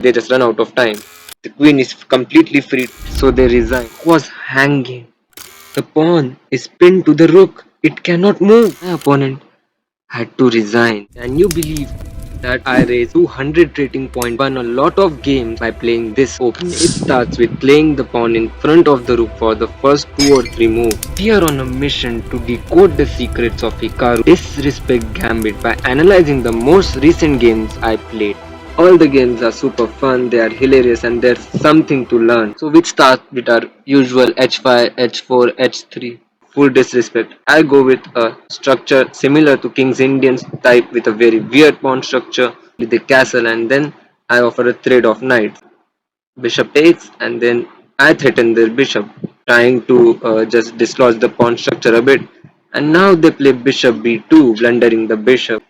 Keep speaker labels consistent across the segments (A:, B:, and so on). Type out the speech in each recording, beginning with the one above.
A: They just run out of time. The queen is completely free, so they resign. Was hanging. The pawn is pinned to the rook. It cannot move. My opponent had to resign. Can you believe that I raised 200 rating points, won a lot of games by playing this opening? It starts with playing the pawn in front of the rook for the first 2 or 3 moves. We are on a mission to decode the secrets of Hikaru disrespect Gambit by analyzing the most recent games I played. All the games are super fun, they are hilarious, and there's something to learn. So we start with our usual h5, h4, h3. Full disrespect. I go with a structure similar to King's Indians type with a very weird pawn structure with a castle, and then I offer a trade of knights. Bishop takes, and then I threaten their bishop, trying to just dislodge the pawn structure a bit. And now they play bishop b2, blundering the bishop.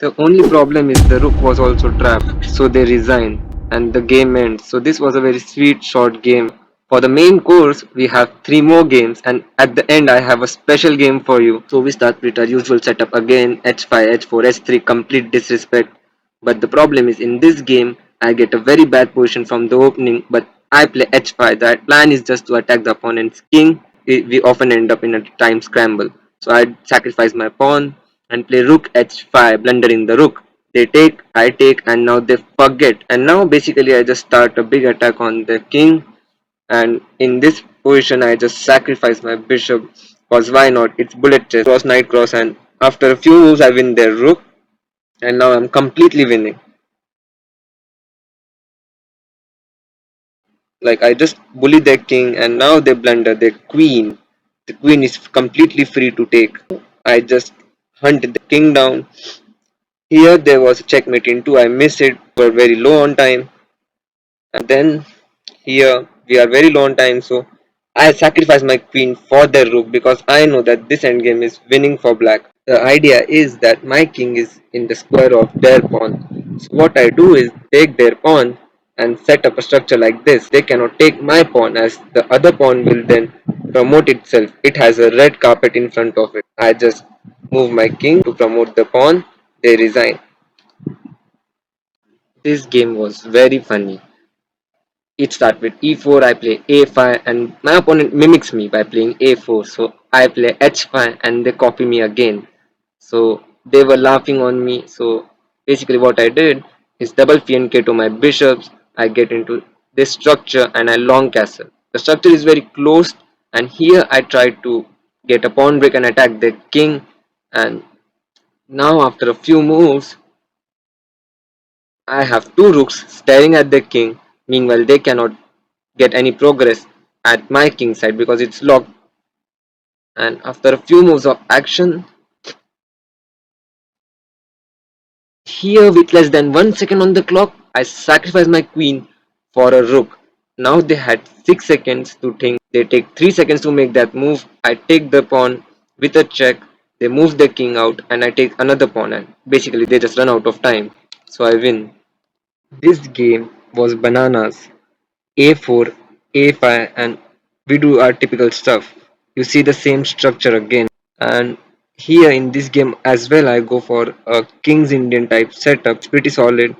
A: The only problem is the rook was also trapped, so they resign and the game ends. So this was a very sweet short game. For the main course, we have 3 more games, and at the end I have a special game for you. So we start with our usual setup again, h5, h4, h3, complete disrespect. But the problem is in this game, I get a very bad position from the opening, but I play h5. The plan is just to attack the opponent's king. We often end up in a time scramble. So I sacrifice my pawn and play rook h5, blundering the rook. They take, I take, and now they forget. And now basically I just start a big attack on the king. And in this position I just sacrifice my bishop. Cause why not? It's bullet chess. Cross, knight, cross, and after a few moves I win their rook. And now I'm completely winning. Like I just bully their king, and now they blunder their queen. The queen is completely free to take. I just hunt the king down. Here there was a checkmate into. I missed it. We're very low on time. And then here we are very low on time, so I sacrifice my queen for their rook because I know that this endgame is winning for black. The idea is that my king is in the square of their pawn. So what I do is take their pawn and set up a structure like this. They cannot take my pawn as the other pawn will then promote itself. It has a red carpet in front of it. I just move my king to promote the pawn. They resign. This game was very funny. It starts with e4, I play a5, and my opponent mimics me by playing a4. So I play h5 and they copy me again. So they were laughing on me. So basically what I did is double pnk to my bishops. I get into this structure and I long castle. The structure is very close, and here I try to get a pawn break and attack the king. And now after a few moves I have 2 rooks staring at the king. Meanwhile, they cannot get any progress at my king side because it's locked. And after a few moves of action, here with less than 1 second on the clock, I sacrifice my queen for a rook. Now they had 6 seconds to think. They take 3 seconds to make that move. I take the pawn with a check. They move the king out and I take another pawn, and basically they just run out of time. So I win. This game was bananas. A4, A5, and we do our typical stuff. You see the same structure again. And here in this game as well, I go for a King's Indian type setup. It's pretty solid.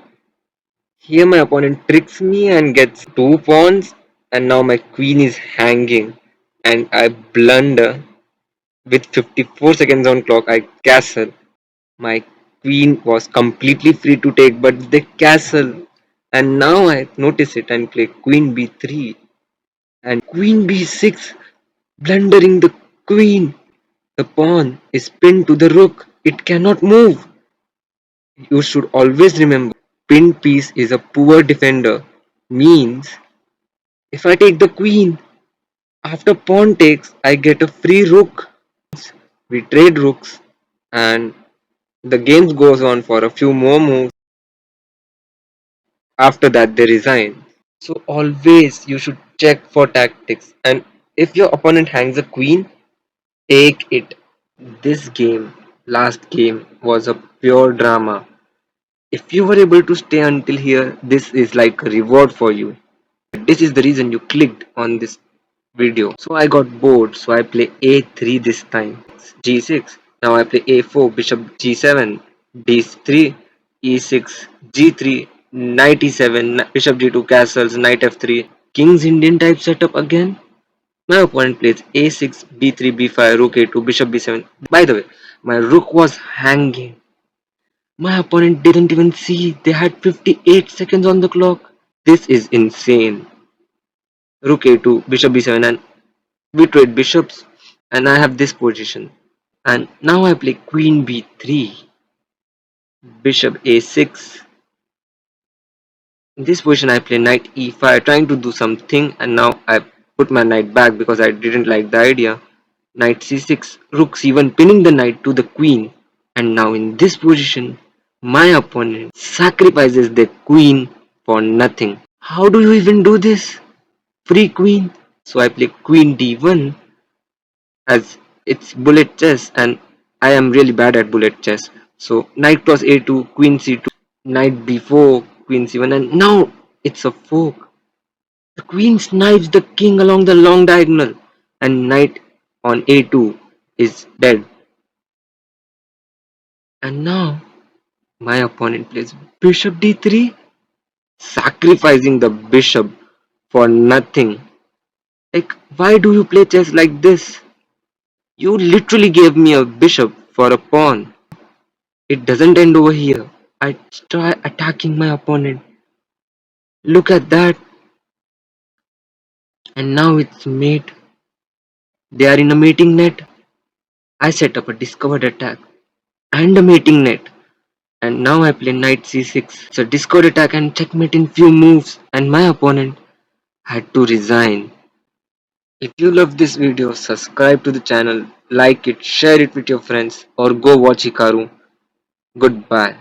A: Here my opponent tricks me and gets 2 pawns, and now my queen is hanging. And I blunder with 54 seconds on clock. I castle. My queen was completely free to take, but the castle. And now I notice it and play queen b3 and queen b6, blundering the queen. The pawn is pinned to the rook. It cannot move. You should always remember, pinned piece is a poor defender. Means, if I take the queen, after pawn takes, I get a free rook. We trade rooks, and the game goes on for a few more moves. After that, they resign. So always you should check for tactics, and if your opponent hangs a queen, take it. This game, last game, was a pure drama. If you were able to stay until here, this is like a reward for you. This is the reason you clicked on this video. So I got bored, so I play a3 this time. g6. Now I play a4, bishop g7, d3, e6, g3, Knight e7, bishop d2 castles, knight f3, king's Indian type setup again. My opponent plays a6, b3, b5, rook a2, bishop b7. By the way, my rook was hanging. My opponent didn't even see they had 58 seconds on the clock. This is insane. Rook a2, bishop b7, and we trade bishops, and I have this position. And now I play queen b3, bishop a6. In this position I play knight e5, trying to do something, and now I put my knight back because I didn't like the idea. Knight c6, rook c1, pinning the knight to the queen. And now in this position, my opponent sacrifices the queen for nothing. How do you even do this? Free queen. So I play queen d1, as it's bullet chess and I am really bad at bullet chess. So knight cross a2, queen c2, knight b4, queen c1, and now it's a fork. The queen snipes the king along the long diagonal, and knight on a2 is dead. And now my opponent plays bishop d3, sacrificing the bishop for nothing. Like, why do you play chess like this? You literally gave me a bishop for a pawn. It doesn't end over here. I try attacking my opponent. Look at that. And now it's mate. They are in a mating net. I set up a discovered attack and a mating net. And now I play knight c6. It's a discovered attack and checkmate in few moves. And my opponent had to resign. If you love this video, subscribe to the channel, like it, share it with your friends, or go watch Hikaru. Goodbye.